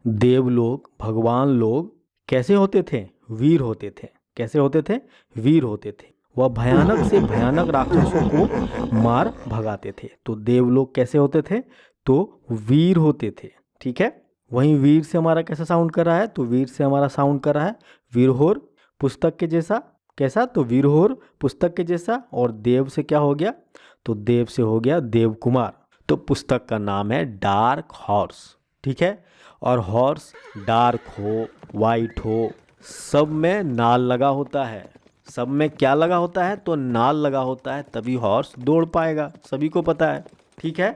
देव लोग, भगवान लोग कैसे होते थे? वीर होते थे। कैसे होते थे? वीर होते थे। वह भयानक से भयानक राक्षसों को मार भगाते थे। तो देव लोग कैसे होते थे? तो वीर होते थे। ठीक है। वहीं वीर से हमारा कैसा साउंड कर रहा है? तो वीर से हमारा साउंड कर रहा है वीरहोर पुस्तक के जैसा। कैसा? तो वीरहोर पुस्तक के जैसा। और देव से क्या हो गया? तो देव से हो गया देव कुमार। तो पुस्तक का नाम है डार्क हॉर्स। ठीक है। और हॉर्स डार्क हो, वाइट हो, सब में नाल लगा होता है। सब में क्या लगा होता है? तो नाल लगा होता है, तभी हॉर्स दौड़ पाएगा। सभी को पता है। ठीक है।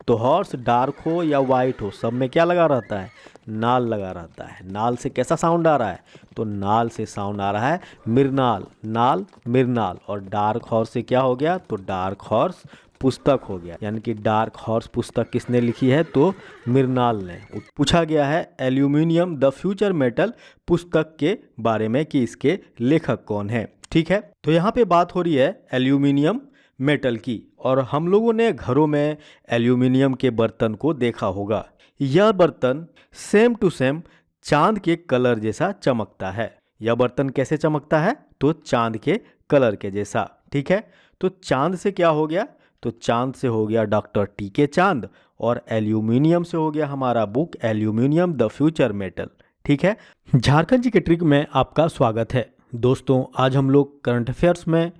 तो हॉर्स डार्क हो या वाइट हो, सब में क्या लगा रहता है? नाल लगा रहता है। नाल से कैसा साउंड आ रहा है? तो नाल से साउंड आ रहा है मिरनाल। नाल मिरनाल। और डार्क हॉर्स से क्या हो गया? तो डार्क हॉर्स पुस्तक हो गया। यानी कि डार्क हॉर्स पुस्तक किसने लिखी है? तो मिरनाल ने। पूछा गया है एल्यूमिनियम द फ्यूचर मेटल पुस्तक के बारे में कि इसके लेखक कौन है। ठीक है। तो यहाँ पे बात हो रही है एल्यूमिनियम मेटल की। और हम लोगों ने घरों में एल्यूमिनियम के बर्तन को देखा होगा। यह बर्तन सेम टू सेम चांद के कलर जैसा चमकता है। यह बर्तन कैसे चमकता है? तो चांद के कलर के जैसा। ठीक है। तो चांद से क्या हो गया? तो चांद से हो गया डॉक्टर टी के चांद। और एल्यूमिनियम से हो गया हमारा book aluminium the future metal. ठीक है। झारखंड जी के ट्रिक में आपका स्वागत है। दोस्तों, आज हम लोग करंट अफेयर्स में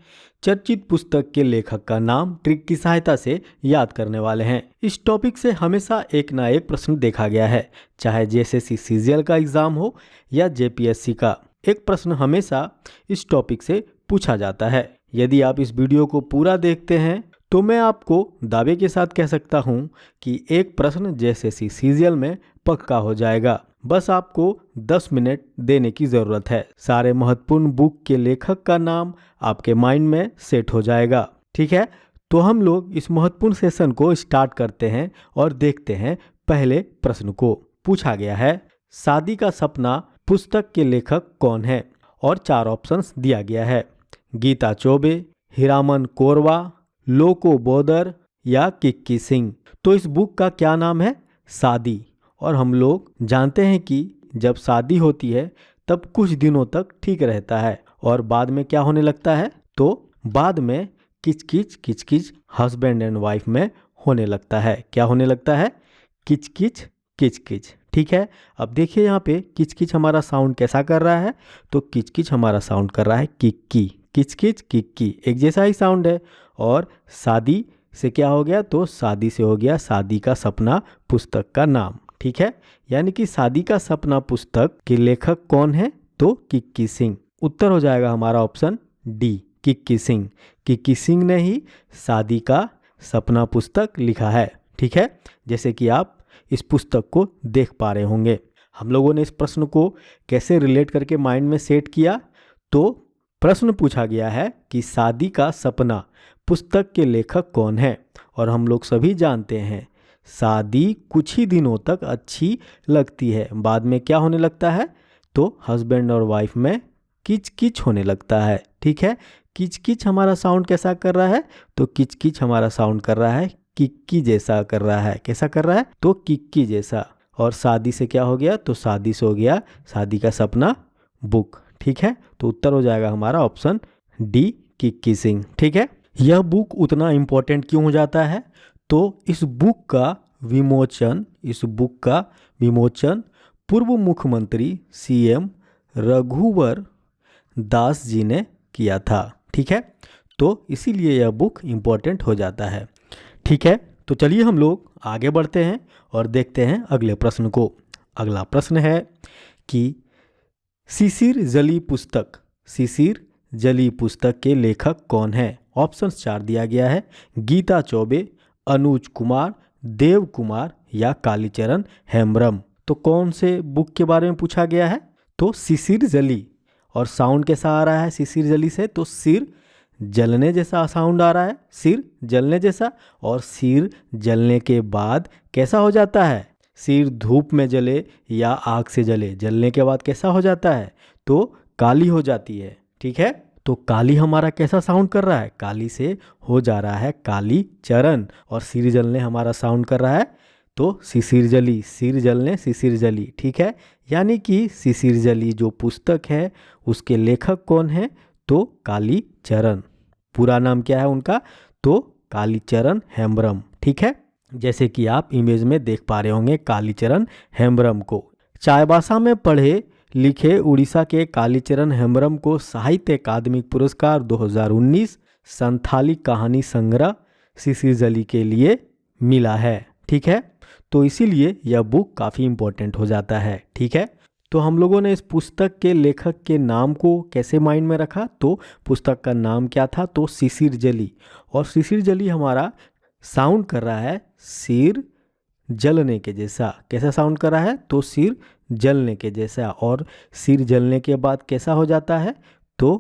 चर्चित पुस्तक के लेखक का नाम ट्रिक की सहायता से याद करने वाले हैं। इस टॉपिक से हमेशा एक ना एक प्रश्न देखा गया है, चाहे जेएसएससी सीजीएल का एग्जाम हो या जेपीएससी का। एक प्रश्न हमेशा इस टॉपिक से पूछा जाता है। यदि आप इस वीडियो को पूरा देखते हैं तो मैं आपको दावे के साथ कह सकता हूं कि एक प्रश्न जेएसएससी सीजीएल में पक्का हो जाएगा। बस आपको 10 मिनट देने की ज़रूरत है। सारे महत्वपूर्ण बुक के लेखक का नाम आपके माइंड में सेट हो जाएगा। ठीक है। तो हम लोग इस महत्वपूर्ण सेशन को स्टार्ट करते हैं और देखते हैं पहले प्रश्न को। पूछा गया है शादी का सपना पुस्तक के लेखक कौन है? और 4 ऑप्शंस दिया गया है। गीता चौबे, हीरामन कोरवा, लोको बोदर या किक्की सिंह। तो इस बुक का क्या नाम है? शादी। और हम लोग जानते हैं कि जब शादी होती है तब कुछ दिनों तक ठीक रहता है और बाद में क्या होने लगता है? तो बाद में किचकिच किचकिच हस्बैंड एंड वाइफ में होने लगता है। क्या होने लगता है? किचकिच किचकिच। ठीक है। अब देखिए यहाँ पे किचकिच हमारा साउंड कैसा कर रहा है? तो किचकिच हमारा साउंड कर रहा है किक्की। किचकिच किक्की एक जैसा ही साउंड है। और शादी से क्या हो गया? तो शादी से हो गया शादी का सपना पुस्तक का नाम। ठीक है। यानी कि शादी का सपना पुस्तक के लेखक कौन है? तो किक्की सिंह। उत्तर हो जाएगा हमारा option D, Kiki Singh. Kiki Singh ने ही शादी का सपना पुस्तक लिखा है। ठीक है। जैसे कि आप इस पुस्तक को देख पा रहे होंगे। हम लोगों ने इस प्रश्न को कैसे रिलेट करके माइंड में सेट किया? तो प्रश्न पूछा गया है कि शादी का सपना पुस्तक के लेखक कौन है? और हम लोग सभी जानते हैं शादी कुछ ही दिनों तक अच्छी लगती है, बाद में क्या होने लगता है? तो हस्बैंड और वाइफ में किचकिच होने लगता है। ठीक है। किचकिच हमारा साउंड कैसा कर रहा है? तो किचकिच हमारा साउंड कर रहा है किक्की जैसा कर रहा है। कैसा कर रहा है? तो किक्की जैसा। और शादी से क्या हो गया? तो शादी से हो गया शादी का सपना बुक। ठीक है। तो उत्तर हो जाएगा हमारा ऑप्शन डी, किक्की सिंह। ठीक है। यह बुक उतना इम्पोर्टेंट क्यों हो जाता है? तो इस बुक का विमोचन पूर्व मुख्यमंत्री सीएम रघुवर दास जी ने किया था। ठीक है। तो इसीलिए यह बुक इम्पोर्टेंट हो जाता है। ठीक है। तो चलिए हम लोग आगे बढ़ते हैं और देखते हैं अगले प्रश्न को। अगला प्रश्न है कि शिशिर जली पुस्तक के लेखक कौन है? ऑप्शंस 4 दिया गया है। गीता चौबे, अनुज कुमार, देव कुमार या कालीचरण हेम्ब्रम। तो कौन से बुक के बारे में पूछा गया है? तो शिशिर जली। और साउंड कैसा आ रहा है शिशिर जली से? तो सिर जलने जैसा साउंड आ रहा है, सिर जलने जैसा। और सिर जलने के बाद कैसा हो जाता है? सिर धूप में जले या आग से जले, जलने के बाद कैसा हो जाता है? तो काली हो जाती है। ठीक है। तो काली हमारा कैसा साउंड कर रहा है? काली से हो जा रहा है काली चरण। और सिर जलने हमारा साउंड कर रहा है तो शिशिर जली, सिर जलने शिशिर जली, ठीक है। यानी कि शिशिर जली जो पुस्तक है उसके लेखक कौन है? तो कालीचरण। पूरा नाम क्या है उनका? तो कालीचरण हेम्ब्रम, ठीक है। जैसे कि आप इमेज में देख पा रहे होंगे कालीचरण हेम्ब्रम को। चाईबासा में पढ़े लिखे उड़ीसा के कालीचरण हेम्ब्रम को साहित्य अकादमी पुरस्कार 2019 संथाली कहानी संग्रह शिशिर जली के लिए मिला है, ठीक है। तो इसीलिए यह बुक काफ़ी इम्पोर्टेंट हो जाता है, ठीक है। तो हम लोगों ने इस पुस्तक के लेखक के नाम को कैसे माइंड में रखा? तो पुस्तक का नाम क्या था? तो शिशिर जली। और शिशिर जली हमारा साउंड कर रहा है सिर जलने के जैसा। कैसा साउंड कर रहा है? तो सिर जलने के जैसा। और सिर जलने के बाद कैसा हो जाता है? तो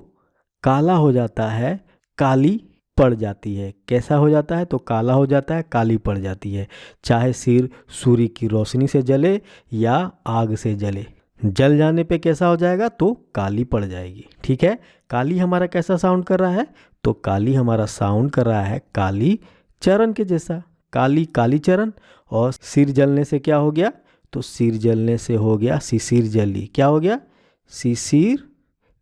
काला हो जाता है, काली पड़ जाती है। कैसा हो जाता है? तो काला हो जाता है, काली पड़ जाती है। चाहे सिर सूर्य की रोशनी से जले या आग से जले, जल जाने पे कैसा हो जाएगा? तो काली पड़ जाएगी, ठीक है। काली हमारा कैसा साउंड कर रहा है? तो काली हमारा साउंड कर रहा है काली चरण के जैसा, काली काली चरण। और सिर जलने से क्या हो गया? तो सिर जलने से हो गया शिशिर जली। क्या हो गया? शिशिर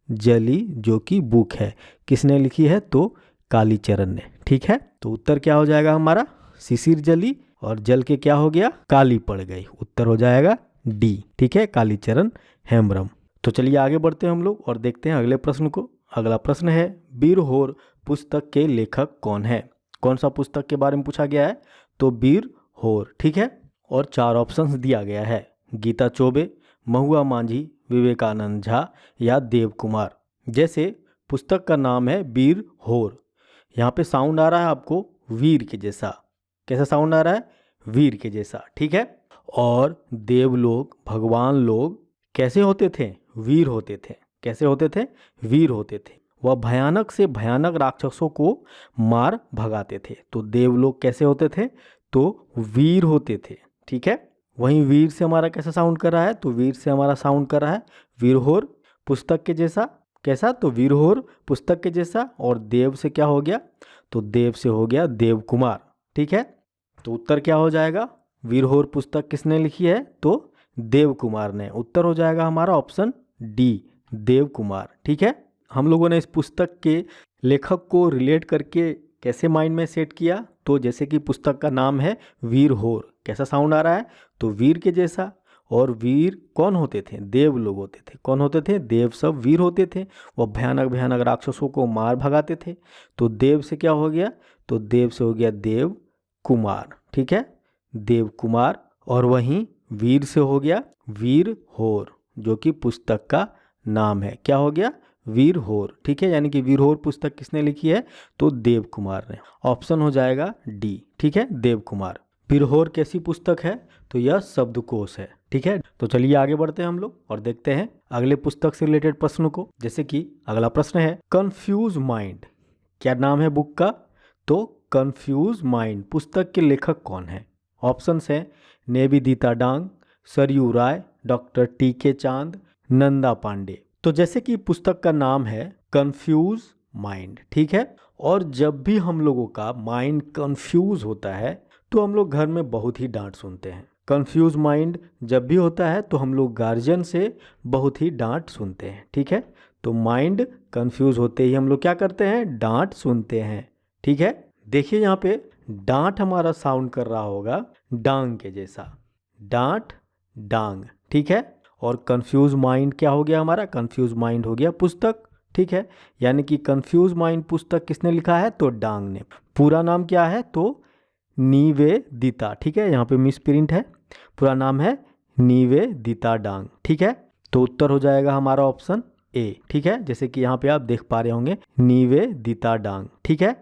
जली, जो कि बुक है। किसने लिखी है? तो कालीचरण ने, ठीक है। तो उत्तर क्या हो जाएगा हमारा? शिशिर जली। और जल के क्या हो गया? काली पड़ गई। उत्तर हो जाएगा डी, ठीक है, कालीचरण हेम्ब्रम। तो चलिए आगे बढ़ते हैं हम लोग और देखते हैं अगले प्रश्न को। अगला प्रश्न है, वीर होर पुस्तक के लेखक कौन है? कौन सा पुस्तक के बारे में पूछा गया है? तो वीर होर, ठीक है। और 4 ऑप्शंस दिया गया है, गीता चौबे, महुआ मांझी, विवेकानंद झा या देव कुमार। जैसे पुस्तक का नाम है वीर होर, यहाँ पे साउंड आ रहा है आपको वीर के जैसा। कैसा साउंड आ रहा है? वीर के जैसा, ठीक है। और देव लोग, भगवान लोग कैसे होते थे? वीर होते थे। कैसे होते थे? वीर होते थे। वह भयानक से भयानक राक्षसों को मार भगाते थे। तो देव लोग कैसे होते थे? तो वीर होते थे, ठीक है। वहीं वीर से हमारा कैसा साउंड कर रहा है? तो वीर से हमारा साउंड कर रहा है वीरहोर पुस्तक के जैसा। कैसा? तो वीरहोर पुस्तक के जैसा। और देव से क्या हो गया? तो देव से हो गया देव कुमार, ठीक है। तो उत्तर क्या हो जाएगा? वीरहोर पुस्तक किसने लिखी है? तो देव कुमार ने। उत्तर हो जाएगा हमारा ऑप्शन डी, देव कुमार, ठीक है। हम लोगों ने इस पुस्तक के लेखक को रिलेट करके कैसे माइंड में सेट किया? तो जैसे कि पुस्तक का नाम है वीर होर, कैसा साउंड आ रहा है? तो वीर के जैसा। और वीर कौन होते थे? देव लोग होते थे। कौन होते थे? देव सब वीर होते थे। वह भयानक भयानक राक्षसों को मार भगाते थे। तो देव से क्या हो गया? तो देव से हो गया देव कुमार, ठीक है, देव कुमार। और वहीं वीर से हो गया वीर होर, जो कि पुस्तक का नाम है। क्या हो गया? वीर होर, ठीक है। यानी कि वीर होर पुस्तक किसने लिखी है? तो देव कुमार ने। ऑप्शन हो जाएगा डी, ठीक है, देव कुमार। वीर होर कैसी पुस्तक है? तो यह शब्दकोश है, ठीक है। तो चलिए आगे बढ़ते हैं हम लोग और देखते हैं अगले पुस्तक से रिलेटेड प्रश्नों को। जैसे कि अगला प्रश्न है, कंफ्यूज माइंड। क्या नाम है बुक का? तो कंफ्यूज माइंड पुस्तक के लेखक कौन है? ऑप्शंस हैं निवेदिता डांग, सरयू राय, डॉक्टर टी.के. चांद, नंदा पांडे। तो जैसे कि पुस्तक का नाम है कंफ्यूज माइंड, ठीक है। और जब भी हम लोगों का माइंड कंफ्यूज होता है तो हम लोग घर में बहुत ही डांट सुनते हैं। कंफ्यूज माइंड जब भी होता है तो हम लोग गार्जियन से बहुत ही डांट सुनते हैं, ठीक है। तो माइंड कंफ्यूज होते ही हम लोग क्या करते हैं? डांट सुनते हैं, ठीक है। देखिए यहाँ पे डांट हमारा साउंड कर रहा होगा डांग के जैसा, डांट डांग, ठीक है। और कंफ्यूज माइंड क्या हो गया हमारा? कंफ्यूज माइंड हो गया पुस्तक, ठीक है। यानी कि कंफ्यूज माइंड पुस्तक किसने लिखा है? तो डांग ने। पूरा नाम क्या है? तो निवेदिता, ठीक है। यहाँ पे मिस प्रिंट है, पूरा नाम है निवेदिता डांग, ठीक है। तो उत्तर हो जाएगा हमारा ऑप्शन ए, ठीक है। जैसे कि यहाँ पे आप देख पा रहे होंगे निवेदिता डांग, ठीक है।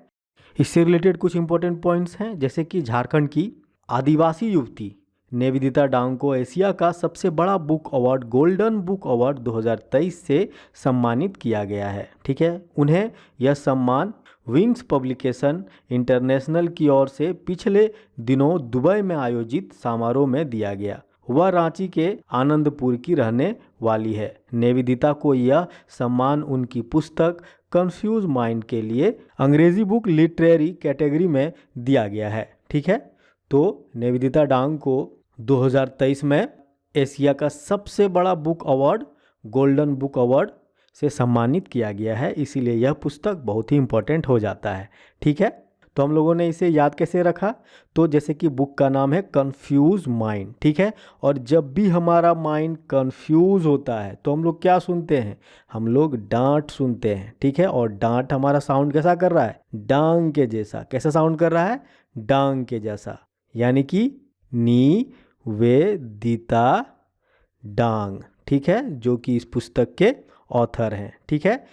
इससे रिलेटेड कुछ इंपॉर्टेंट पॉइंट्स हैं, जैसे कि झारखंड की आदिवासी युवती निवेदिता डांग को एशिया का सबसे बड़ा book award golden book award 2023 से सम्मानित किया गया है, ठीक है। उन्हें यह सम्मान विंग्स पब्लिकेशन इंटरनेशनल की ओर से पिछले दिनों दुबई में आयोजित समारोह में दिया गया। वह रांची के आनंदपुर की रहने वाली है। निवेदिता को यह सम्मान उनकी पुस्तक कंफ्यूज माइंड के लिए अंग्रेजी बुक लिटरेरी कैटेगरी में दिया गया है, ठीक है। तो निवेदिता डांग को 2023 में एशिया का सबसे बड़ा book award golden book award से सम्मानित किया गया है, इसीलिए यह पुस्तक बहुत ही इम्पोर्टेंट हो जाता है। ठीक है, तो हम लोगों ने इसे याद कैसे रखा, तो जैसे कि बुक का नाम है कंफ्यूज माइंड। ठीक है, और जब भी हमारा माइंड कंफ्यूज होता है तो हम लोग क्या सुनते हैं, हम लोग डांट सुनते हैं। ठीक है, और डांट हमारा साउंड कैसा कर रहा है, डांग के जैसा। कैसा साउंड कर रहा है, डांग के जैसा, यानी कि निवेदिता डांग। ठीक है, जो कि इस पुस्तक के ऑथर हैं। ठीक है,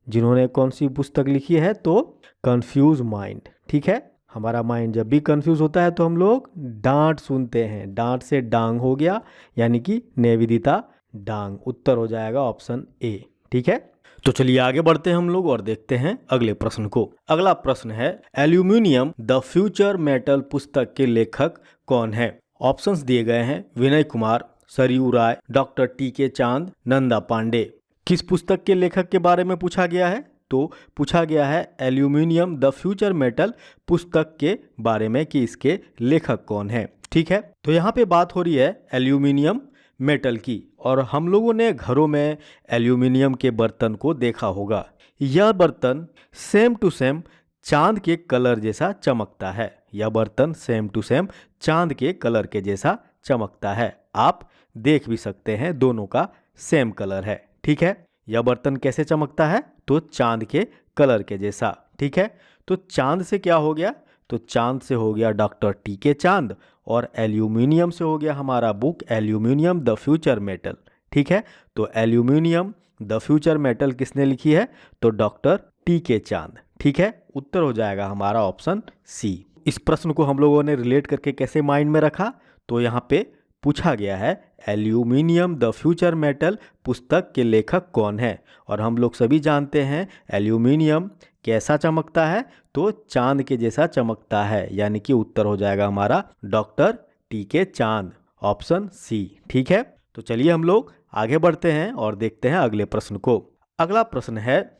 जिन्होंने कौन सी पुस्तक लिखी है, तो कंफ्यूज माइंड। ठीक है, हमारा माइंड जब भी कंफ्यूज होता है तो हम लोग डांट सुनते हैं। डांट से डांग हो गया, यानी कि निवेदिता डांग। उत्तर हो जाएगा ऑप्शन ए। ठीक है, तो चलिए आगे बढ़ते हैं हम लोग और देखते हैं अगले प्रश्न को। अगला प्रश्न है, एल्यूमिनियम द फ्यूचर मेटल पुस्तक के लेखक कौन है। ऑप्शंस दिए गए हैं, विनय कुमार, सरयू राय, डॉक्टर टी.के. चांद, नंदा पांडे। किस पुस्तक के लेखक के बारे में पूछा गया है, तो पूछा गया है एल्यूमिनियम द फ्यूचर मेटल पुस्तक के बारे में कि इसके लेखक कौन है। ठीक है, तो यहाँ पे बात हो रही है एल्यूमिनियम मेटल की, और हम लोगों ने घरों में एल्यूमिनियम के बर्तन को देखा होगा। यह बर्तन सेम टू सेम चांद के कलर जैसा चमकता है। यह बर्तन सेम टू सेम चांद के कलर के जैसा चमकता है। आप देख भी सकते हैं, दोनों का सेम कलर है। ठीक है, यह बर्तन कैसे चमकता है, तो चांद के कलर के जैसा। ठीक है, तो चांद से क्या हो गया, तो चांद से हो गया डॉक्टर टी.के. चांद, और एल्यूमिनियम से हो गया हमारा book aluminium the future metal. ठीक है, तो एल्यूमिनियम द फ्यूचर मेटल किसने लिखी है, तो डॉक्टर टी.के. चांद। ठीक है, उत्तर हो जाएगा हमारा ऑप्शन सी। इस प्रश्न को हम लोगों ने रिलेट करके कैसे माइंड में रखा, तो यहाँ पे पूछा गया है एल्यूमिनियम द फ्यूचर मेटल पुस्तक के लेखक कौन है, और हम लोग सभी जानते हैं एल्यूमिनियम कैसा चमकता है, तो चांद के जैसा चमकता है, यानी कि उत्तर हो जाएगा हमारा डॉक्टर टी.के. चांद, ऑप्शन सी। ठीक है, तो चलिए हम लोग आगे बढ़ते हैं और देखते हैं अगले प्रश्न को। अगला प्रश्न है,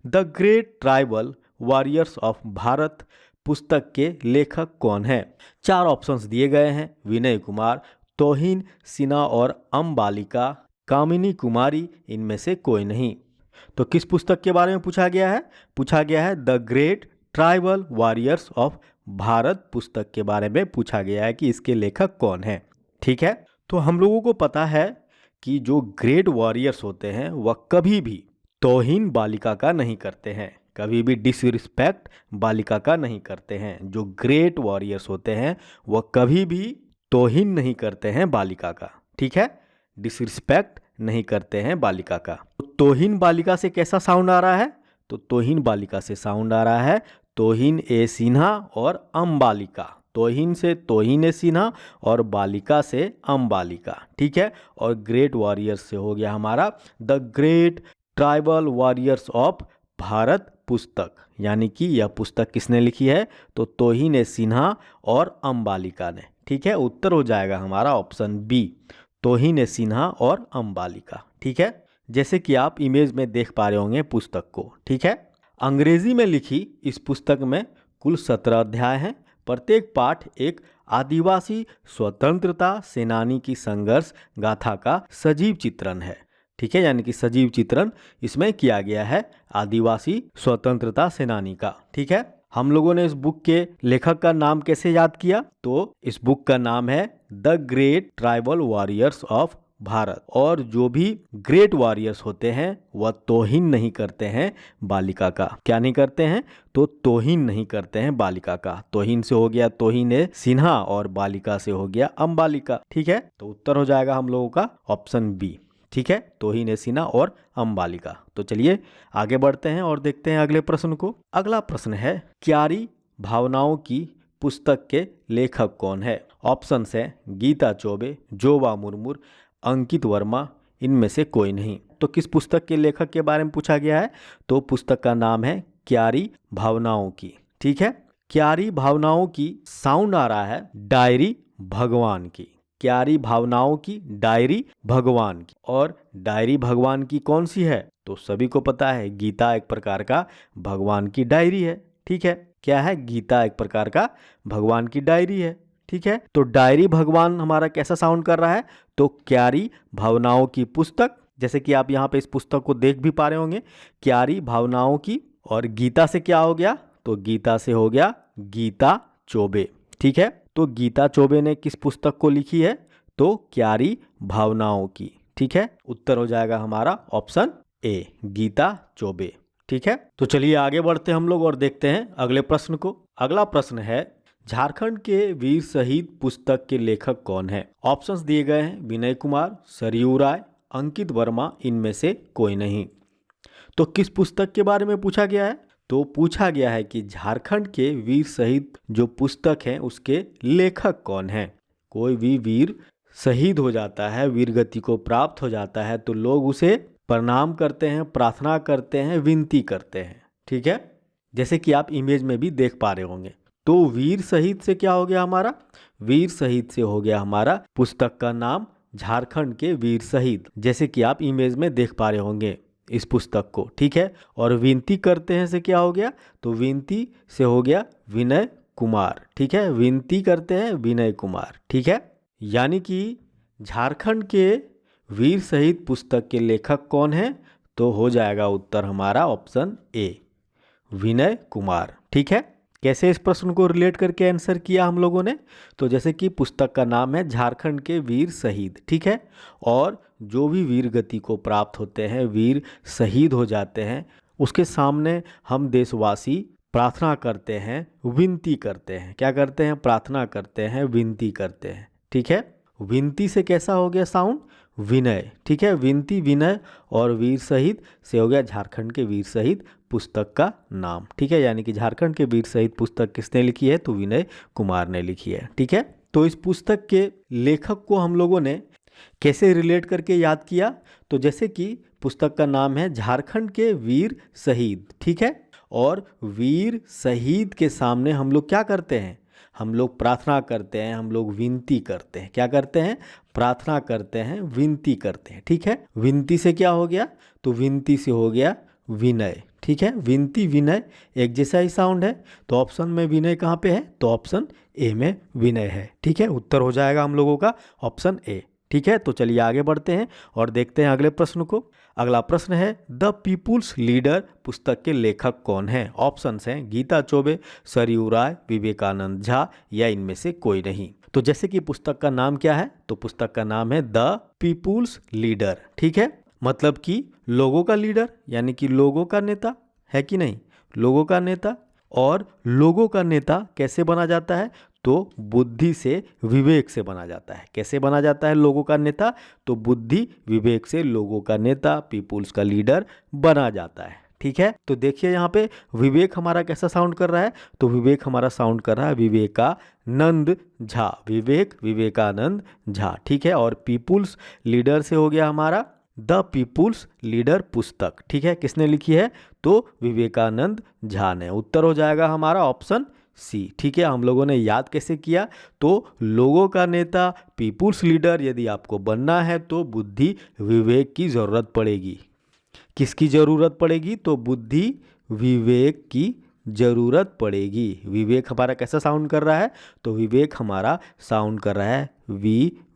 the great tribal warriors of Bharat पुस्तक के लेखक कौन है। 4 ऑप्शंस दिए गए हैं, विनय कुमार, तौहीन सिन्हा और अम्बालिका, कामिनी कुमारी, इनमें से कोई नहीं। तो किस पुस्तक के बारे में पूछा गया है, पूछा गया है the great tribal warriors of Bharat पुस्तक के बारे में पूछा गया है कि इसके लेखक कौन है। ठीक है, तो हम लोगों को पता है कि जो ग्रेट वॉरियर्स होते हैं वह कभी भी तौहीन बालिका का नहीं करते हैं, कभी भी डिसरिस्पेक्ट बालिका का नहीं करते हैं। जो ग्रेट वॉरियर्स होते हैं वह कभी भी तौहीन नहीं करते हैं बालिका का। ठीक है, डिसरिस्पेक्ट नहीं करते हैं बालिका का। तो तौहीन बालिका से कैसा साउंड आ रहा है, तो तौहीन बालिका से साउंड आ रहा है तौहीन ए सिन्हा और अम्बालिका। तौहीन से तौहीन ए सिन्हा और बालिका से अम्बालिका। ठीक है, और ग्रेट वॉरियर्स से हो गया हमारा the great tribal warriors of Bharat पुस्तक, यानी कि यह पुस्तक किसने लिखी है, तो तौहीन ए सिन्हा और अम्बालिका ने। ठीक है, उत्तर हो जाएगा हमारा ऑप्शन बी, तौहीन ए सिन्हा और अम्बालिका। ठीक है, जैसे कि आप इमेज में देख पा रहे होंगे पुस्तक को। ठीक है, अंग्रेजी में लिखी इस पुस्तक में कुल 17 अध्याय हैं। प्रत्येक पाठ एक आदिवासी स्वतंत्रता सेनानी की संघर्ष गाथा का सजीव चित्रण है। ठीक है, यानी कि सजीव चित्रण इसमें किया गया है आदिवासी स्वतंत्रता सेनानी का। ठीक है, हम लोगों ने इस बुक के लेखक का नाम कैसे याद किया, तो इस बुक का नाम है the great tribal warriors of Bharat, और जो भी ग्रेट वॉरियर्स होते हैं वह तौहीन नहीं करते हैं बालिका का। क्या नहीं करते हैं, तो तौहीन नहीं करते हैं बालिका का। तौहीन से हो गया तौहीन ए सिन्हा और बालिका से हो गया अम्बालिका। ठीक है, तो उत्तर हो जाएगा हम लोगों का ऑप्शन बी। ठीक है, तौहीन ए सिन्हा और अम्बालिका। तो चलिए आगे बढ़ते हैं और देखते हैं अगले प्रश्न को। अगला प्रश्न है, क्यारी भावनाओं की पुस्तक के लेखक कौन है। ऑप्शन है गीता चौबे, जोबा मुर्मू, अंकित वर्मा, इनमें से कोई नहीं। तो किस पुस्तक के लेखक के बारे में पूछा गया है, तो पुस्तक का नाम है क्यारी भावनाओं की। ठीक है, क्यारी भावनाओं की साउंड आ रहा है डायरी भगवान की। क्यारी भावनाओं की डायरी भगवान की, और डायरी भगवान की कौन सी है, तो सभी को पता है गीता एक प्रकार का भगवान की डायरी है। ठीक है, क्या है, गीता एक प्रकार का भगवान की डायरी है। ठीक है। तो डायरी भगवान हमारा कैसा साउंड कर रहा है, तो क्यारी भावनाओं की पुस्तक, जैसे कि आप यहाँ पे इस पुस्तक को देख भी पा रहे होंगे, क्यारी भावनाओं की। और गीता से क्या हो गया, तो गीता से हो गया गीता चौबे, ठीक है। तो गीता चौबे ने किस पुस्तक को लिखी है, तो क्यारी भावनाओं की, ठीक है। उत्तर हो जाएगा हमारा ऑप्शन ए, गीता चौबे, ठीक है। तो चलिए आगे बढ़ते हैं हम लोग और देखते हैं अगले प्रश्न को। अगला प्रश्न है, झारखंड के वीर शहीद पुस्तक के लेखक कौन है। ऑप्शंस दिए गए हैं, विनय कुमार, सरयू राय, अंकित वर्मा, इनमें से कोई नहीं। तो किस पुस्तक के बारे में पूछा गया है, तो पूछा गया है कि झारखंड के वीर शहीद जो पुस्तक है उसके लेखक कौन है। कोई भी वीर शहीद हो जाता है, वीर गति को प्राप्त हो जाता है, तो लोग उसे प्रणाम करते हैं, प्रार्थना करते हैं, विनती करते हैं, ठीक है। जैसे कि आप इमेज में भी देख पा रहे होंगे। तो वीर शहीद से क्या हो गया हमारा, वीर शहीद से हो गया हमारा पुस्तक का नाम झारखंड के वीर शहीद, जैसे कि आप इमेज में देख पा रहे होंगे इस पुस्तक को, ठीक है। और विनती करते हैं से क्या हो गया, तो विनती से हो गया विनय कुमार, ठीक है। विनती करते हैं विनय कुमार, ठीक है। यानी कि झारखंड के वीर शहीद पुस्तक के लेखक कौन है, तो हो जाएगा उत्तर हमारा ऑप्शन ए, विनय कुमार, ठीक है। कैसे इस प्रश्न को रिलेट करके आंसर किया हम लोगों ने, तो जैसे कि पुस्तक का नाम है झारखंड के वीर शहीद, ठीक है। और जो भी वीर गति को प्राप्त होते हैं, वीर शहीद हो जाते हैं, उसके सामने हम देशवासी प्रार्थना करते हैं, विनती करते हैं। क्या करते हैं, प्रार्थना करते हैं, विनती करते हैं, ठीक है। विनती से कैसा हो गया साउंड, विनय, ठीक है। विनती, विनय और वीर शहीद से हो गया झारखंड के वीर शहीद पुस्तक का नाम, ठीक है। यानी कि झारखंड के वीर शहीद पुस्तक किसने लिखी है, तो विनय कुमार ने लिखी है, ठीक है। तो इस पुस्तक के लेखक को हम लोगों ने कैसे रिलेट करके याद किया, तो जैसे कि पुस्तक का नाम है झारखंड के वीर शहीद, ठीक है। और वीर शहीद के सामने हम लोग क्या करते हैं, हम लोग प्रार्थना करते हैं, हम लोग विनती करते हैं। क्या करते हैं, प्रार्थना करते हैं, विनती करते हैं, ठीक है। विनती से क्या हो गया, तो विनती से हो गया विनय, ठीक है। विनती विनय एक जैसा ही साउंड है, तो ऑप्शन में विनय कहाँ पे है, तो ऑप्शन ए में विनय है, ठीक है। उत्तर हो जाएगा हम लोगों का ऑप्शन ए, ठीक है। तो चलिए आगे बढ़ते हैं और देखते हैं अगले प्रश्न को। अगला प्रश्न है, द पीपुल्स लीडर पुस्तक के लेखक कौन है। ऑप्शंस हैं, गीता चौबे, सरयू राय, विवेकानंद झा, या इनमें से कोई नहीं। तो जैसे कि पुस्तक का नाम क्या है, तो पुस्तक का नाम है द पीपुल्स लीडर, ठीक है। मतलब कि लोगों का लीडर, यानी कि लोगों का नेता, है कि नहीं, लोगों का नेता। और लोगों का नेता कैसे बना जाता है, तो बुद्धि से, विवेक से बना जाता है। कैसे बना जाता है लोगों का नेता, तो बुद्धि विवेक से लोगों का नेता, पीपुल्स का लीडर बना जाता है, ठीक है। तो देखिए यहाँ पे विवेक हमारा कैसा साउंड कर रहा है, तो विवेक हमारा साउंड कर रहा है विवेकानंद झा, विवेक विवेकानंद झा, ठीक है। और पीपुल्स लीडर से हो गया हमारा द पीपुल्स लीडर पुस्तक, ठीक है। किसने लिखी है, तो विवेकानंद झा ने। उत्तर हो जाएगा हमारा ऑप्शन सी, ठीक है। हम लोगों ने याद कैसे किया, तो लोगों का नेता, पीपुल्स लीडर यदि आपको बनना है तो बुद्धि विवेक की ज़रूरत पड़ेगी। किसकी ज़रूरत पड़ेगी, तो बुद्धि विवेक की ज़रूरत पड़ेगी। विवेक हमारा कैसा साउंड कर रहा है, तो विवेक हमारा साउंड कर रहा है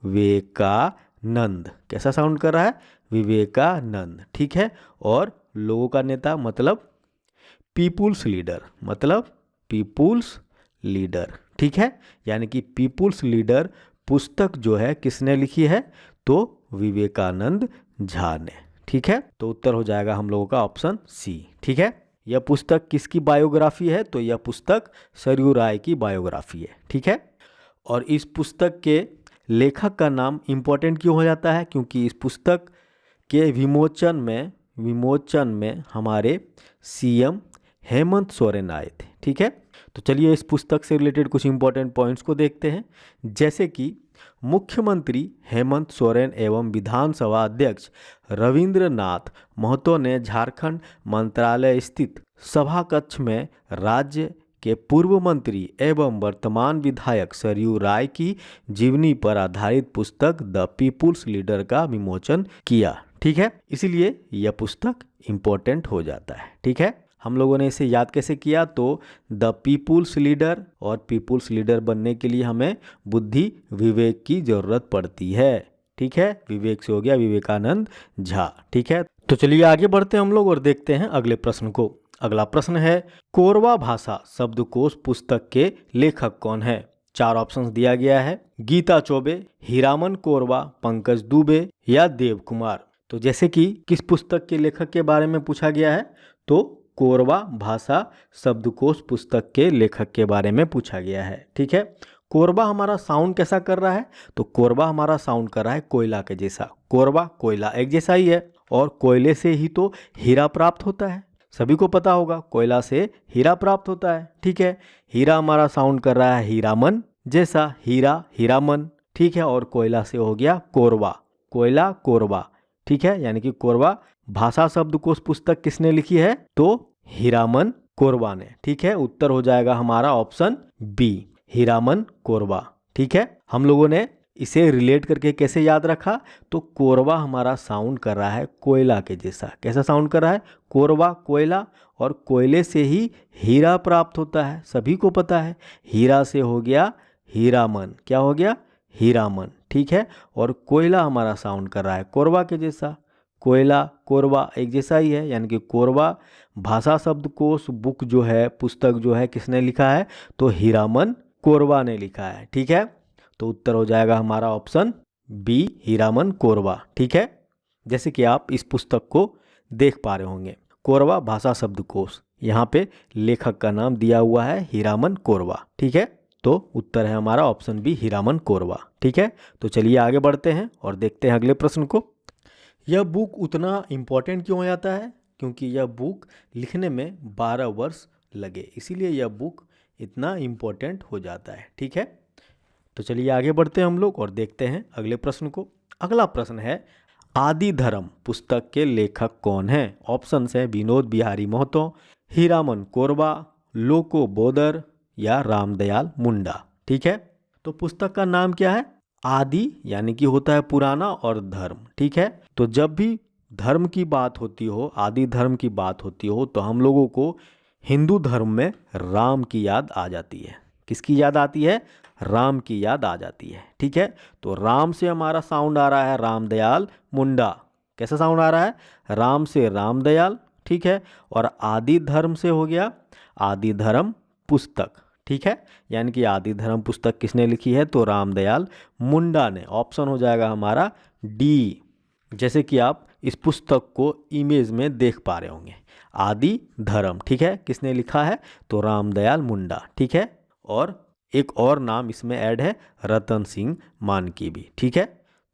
विवेकानंद। कैसा साउंड कर रहा है, विवेकानंद, ठीक है। और लोगों का नेता मतलब पीपुल्स लीडर, मतलब पीपुल्स लीडर, ठीक है। यानी कि पीपुल्स लीडर पुस्तक जो है किसने लिखी है, तो विवेकानंद झा ने, ठीक है। तो उत्तर हो जाएगा हम लोगों का ऑप्शन सी, ठीक है। यह पुस्तक किसकी बायोग्राफी है, तो यह पुस्तक सरयू राय की बायोग्राफी है, ठीक है। और इस पुस्तक के लेखक का नाम इम्पोर्टेंट क्यों हो जाता है, क्योंकि इस पुस्तक के विमोचन में हमारे सीएम हेमंत सोरेन आए थे, ठीक है। तो चलिए इस पुस्तक से रिलेटेड कुछ इंपॉर्टेंट पॉइंट्स को देखते हैं। जैसे कि मुख्यमंत्री हेमंत सोरेन एवं विधानसभा अध्यक्ष रविंद्रनाथ महतो ने झारखंड मंत्रालय स्थित सभा कक्ष में राज्य के पूर्व मंत्री एवं वर्तमान विधायक सरयू राय की जीवनी पर आधारित पुस्तक द पीपुल्स लीडर का विमोचन किया, ठीक है। इसीलिए यह पुस्तक इम्पोर्टेंट हो जाता है, ठीक है। हम लोगों ने इसे याद कैसे किया, तो द पीपुल्स लीडर, और पीपुल्स लीडर बनने के लिए हमें बुद्धि विवेक की जरूरत पड़ती है। ठीक है, विवेक से हो गया विवेकानंद झा। ठीक है, तो चलिए आगे बढ़ते हैं हम लोग और देखते हैं अगले प्रश्न को। अगला प्रश्न है, कोरवा भाषा शब्दकोश पुस्तक के लेखक कौन है? 4 ऑप्शंस दिया गया है, गीता चौबे, हीरामन कोरवा, पंकज दुबे या देव कुमार। तो जैसे कि किस पुस्तक के लेखक के बारे में पूछा गया है, तो कोरवा भाषा शब्दकोश पुस्तक के लेखक के बारे में पूछा गया है। ठीक है, कोरबा हमारा साउंड कैसा कर रहा है, तो कोरबा हमारा साउंड कर रहा है कोयला के जैसा। कोरबा कोयला एक जैसा ही है, और कोयले से ही तो हीरा प्राप्त होता है, सभी को पता होगा कोयला से हीरा प्राप्त होता है। ठीक है, हीरा हमारा साउंड कर रहा है हीरामन जैसा, हीरा हीरामन। ठीक है, और कोयला से हो गया कोरबा, कोयला कोरबा। ठीक है, यानी कि कोरबा भाषा शब्दकोश पुस्तक किसने लिखी है, तो हीरामन कोरबा ने। ठीक है, उत्तर हो जाएगा हमारा ऑप्शन बी, हीरामन कोरबा। ठीक है, हम लोगों ने इसे रिलेट करके कैसे याद रखा, तो कोरबा हमारा साउंड कर रहा है कोयला के जैसा। कैसा साउंड कर रहा है, कोरबा कोयला, और कोयले से ही हीरा प्राप्त होता है, सभी को पता है। हीरा से हो गया हीरामन, क्या हो गया, हीरामन। ठीक है, और कोयला हमारा साउंड कर रहा है कोरबा के जैसा। कोयला कोरबा एक जैसा ही है, यानी कि कोरबा भाषा शब्दकोश बुक जो है, पुस्तक जो है, किसने लिखा है, तो हीरामन कोरबा ने लिखा है। ठीक है, तो उत्तर हो जाएगा हमारा ऑप्शन बी, हीरामन कोरबा। ठीक है, जैसे कि आप इस पुस्तक को देख पा रहे होंगे, कोरबा भाषा शब्दकोश, यहाँ पे लेखक का नाम दिया हुआ है हीरामन कोरबा। ठीक है, तो उत्तर है हमारा ऑप्शन बी, हीरामन कोरबा। ठीक है, तो चलिए आगे बढ़ते हैं और देखते हैं अगले प्रश्न को। यह बुक उतना इम्पोर्टेंट क्यों हो जाता है, क्योंकि यह बुक लिखने में 12 वर्ष लगे, इसीलिए यह बुक इतना इम्पोर्टेंट हो जाता है। ठीक है, तो चलिए आगे बढ़ते हैं हम लोग और देखते हैं अगले प्रश्न को। अगला प्रश्न है, आदि धर्म पुस्तक के लेखक कौन है? ऑप्शन है विनोद बिहारी महतो, हीरामन कोरबा, लोको बोदर या रामदयाल मुंडा। ठीक है, तो पुस्तक का नाम क्या है, आदि, यानी कि होता है पुराना, और धर्म। ठीक है, तो जब भी धर्म की बात होती हो, आदि धर्म की बात होती हो, तो हम लोगों को हिंदू धर्म में राम की याद आ जाती है। किसकी याद आती है, राम की याद आ जाती है। ठीक है, तो राम से हमारा साउंड आ रहा है रामदयाल मुंडा। कैसा साउंड आ रहा है, राम से रामदयाल। ठीक है, और आदि धर्म से हो गया आदि धर्म पुस्तक। ठीक है, यानी कि आदि धर्म पुस्तक किसने लिखी है, तो रामदयाल मुंडा ने। ऑप्शन हो जाएगा हमारा डी, जैसे कि आप इस पुस्तक को इमेज में देख पा रहे होंगे, आदि धर्म। ठीक है, किसने लिखा है, तो रामदयाल मुंडा। ठीक है, और एक और नाम इसमें ऐड है, रतन सिंह मानकी भी। ठीक है,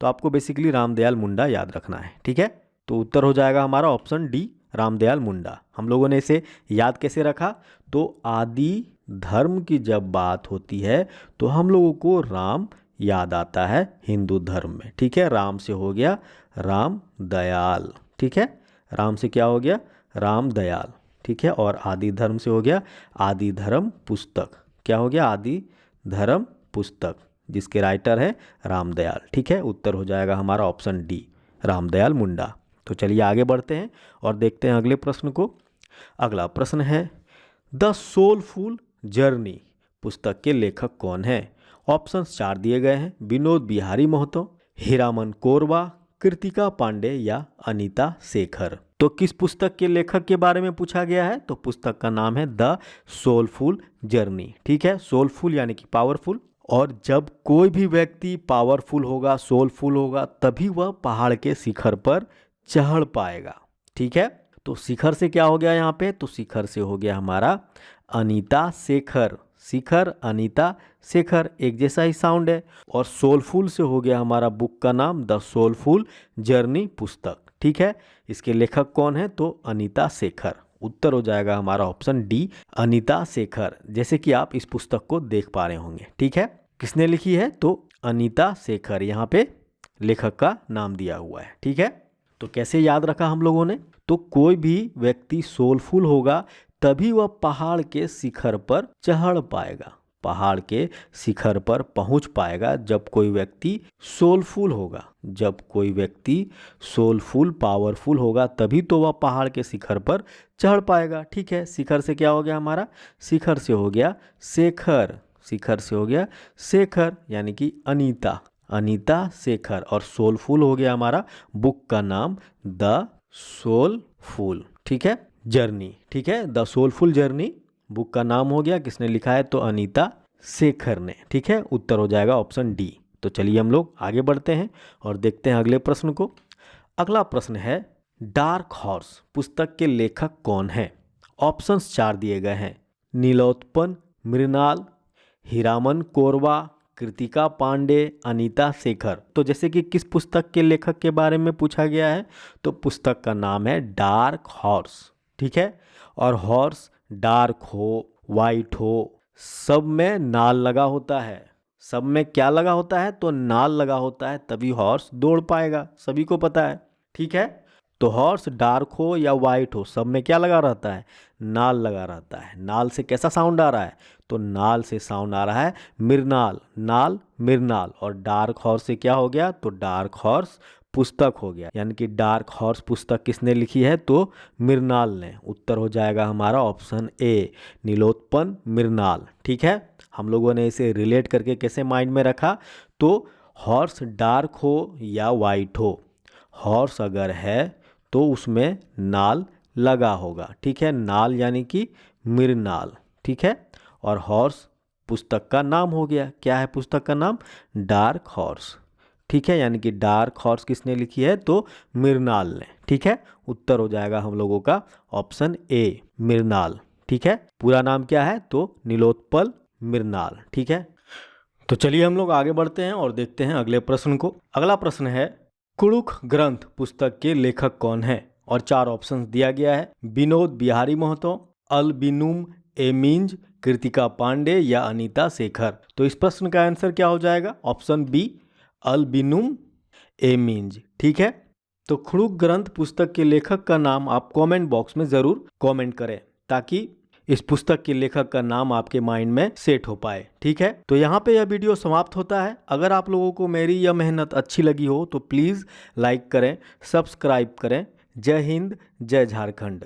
तो आपको बेसिकली रामदयाल मुंडा याद रखना है। ठीक है, तो उत्तर हो जाएगा हमारा ऑप्शन डी, रामदयाल मुंडा। हम लोगों ने इसे याद कैसे रखा, तो आदि धर्म की जब बात होती है तो हम लोगों को राम याद आता है हिंदू धर्म में। ठीक है, राम से हो गया राम दयाल। ठीक है, राम से क्या हो गया, राम दयाल। ठीक है, और आदि धर्म से हो गया आदि धर्म पुस्तक। क्या हो गया, आदि धर्म पुस्तक, जिसके राइटर है रामदयाल। ठीक है, उत्तर हो जाएगा हमारा ऑप्शन डी, रामदयाल मुंडा। तो चलिए आगे बढ़ते हैं और देखते हैं अगले प्रश्न को। अगला प्रश्न है, द सोलफुल जर्नी पुस्तक के लेखक कौन है? ऑप्शंस 4 दिए गए हैं, विनोद बिहारी महतो, हीरामन कोरबा, कृतिका पांडे या अनीता शेखर। तो किस पुस्तक के लेखक के बारे में पूछा गया है, तो पुस्तक का नाम है द सोलफुल जर्नी। ठीक है, सोलफुल यानी कि पावरफुल, और जब कोई भी व्यक्ति पावरफुल होगा, सोलफुल होगा, तभी वह पहाड़ के शिखर पर चढ़ पाएगा। ठीक है, तो शिखर से क्या हो गया यहाँ पे, तो शिखर से हो गया हमारा अनीता शेखर। शिखर अनीता शेखर एक जैसा ही साउंड है, और सोलफुल से हो गया हमारा बुक का नाम द सोलफुल जर्नी पुस्तक। ठीक है, इसके लेखक कौन है, तो अनीता शेखर। उत्तर हो जाएगा हमारा ऑप्शन डी, अनीता शेखर, जैसे कि आप इस पुस्तक को देख पा रहे होंगे। ठीक है, किसने लिखी है, तो अनीता शेखर, यहाँ पे लेखक का नाम दिया हुआ है। ठीक है, तो कैसे याद रखा हम लोगों ने, तो कोई भी व्यक्ति सोलफुल होगा तभी वह पहाड़ के शिखर पर चढ़ पाएगा। पहाड़ के शिखर पर पहुंच पाएगा जब कोई व्यक्ति सोलफुल होगा। जब कोई व्यक्ति सोलफुल पावरफुल होगा तभी तो वह पहाड़ के शिखर पर चढ़ पाएगा। ठीक है, शिखर से क्या हो गया हमारा, शिखर से हो गया शेखर, शिखर से हो गया शेखर यानी कि अनीता, अनीता शेखर। और सोलफुल हो गया हमारा बुक का नाम द सोलफुल, ठीक है, जर्नी। ठीक है, द सोलफुल जर्नी बुक का नाम हो गया, किसने लिखा है, तो अनीता शेखर ने। ठीक है, उत्तर हो जाएगा ऑप्शन डी। तो चलिए हम लोग आगे बढ़ते हैं और देखते हैं अगले प्रश्न को। अगला प्रश्न है डार्क हॉर्स पुस्तक के लेखक कौन है। ऑप्शंस 4 दिए गए हैं, नीलोत्पल मृणाल, हीरामन कोरवा, कृतिका पांडे, अनीता शेखर। तो जैसे कि किस पुस्तक के लेखक के बारे में पूछा गया है, तो पुस्तक का नाम है डार्क हॉर्स। ठीक है, और हॉर्स डार्क हो वाइट हो सब में नाल लगा होता है। सब में क्या लगा होता है, तो नाल लगा होता है, तभी हॉर्स दौड़ पाएगा, सभी को पता है। ठीक है, तो हॉर्स डार्क हो या वाइट हो सब में क्या लगा रहता है, नाल लगा रहता है। नाल से कैसा साउंड आ रहा है, तो नाल से साउंड आ रहा है मृणाल, नाल मृणाल। और डार्क हॉर्स से क्या हो गया, तो डार्क हॉर्स पुस्तक हो गया, यानी कि डार्क हॉर्स पुस्तक किसने लिखी है, तो मृणाल ने। उत्तर हो जाएगा हमारा ऑप्शन ए, नीलोत्पल मृणाल। ठीक है, हम लोगों ने इसे रिलेट करके कैसे माइंड में रखा, तो हॉर्स डार्क हो या वाइट हो, हॉर्स अगर है तो उसमें नाल लगा होगा। ठीक है, नाल यानी कि मृणाल। ठीक है, और हॉर्स पुस्तक का नाम हो गया, क्या है पुस्तक का नाम, डार्क हॉर्स। ठीक है, यानी कि डार्क हॉर्स किसने लिखी है, तो मृणाल ने। ठीक है, उत्तर हो जाएगा हम लोगों का ऑप्शन ए, मृणाल। ठीक है, पूरा नाम क्या है, तो नीलोत्पल मृणाल। ठीक है, तो चलिए हम लोग आगे बढ़ते हैं और देखते हैं अगले प्रश्न को। अगला प्रश्न है कुड़ुख ग्रंथ पुस्तक के लेखक कौन है, और 4 ऑप्शन दिया गया है, विनोद बिहारी महतो, अल्बिनुम एमिंज, कृतिका पांडे या अनीता शेखर। तो इस प्रश्न का आंसर क्या हो जाएगा, ऑप्शन बी, अल्बिनुम एमिंज। ठीक है, तो कुड़ुख ग्रंथ पुस्तक के लेखक का नाम आप कमेंट बॉक्स में ज़रूर कमेंट करें, ताकि इस पुस्तक के लेखक का नाम आपके माइंड में सेट हो पाए। ठीक है, तो यहाँ पे यह वीडियो समाप्त होता है। अगर आप लोगों को मेरी यह मेहनत अच्छी लगी हो तो प्लीज़ लाइक करें, सब्सक्राइब करें। जय हिंद, जय झारखंड।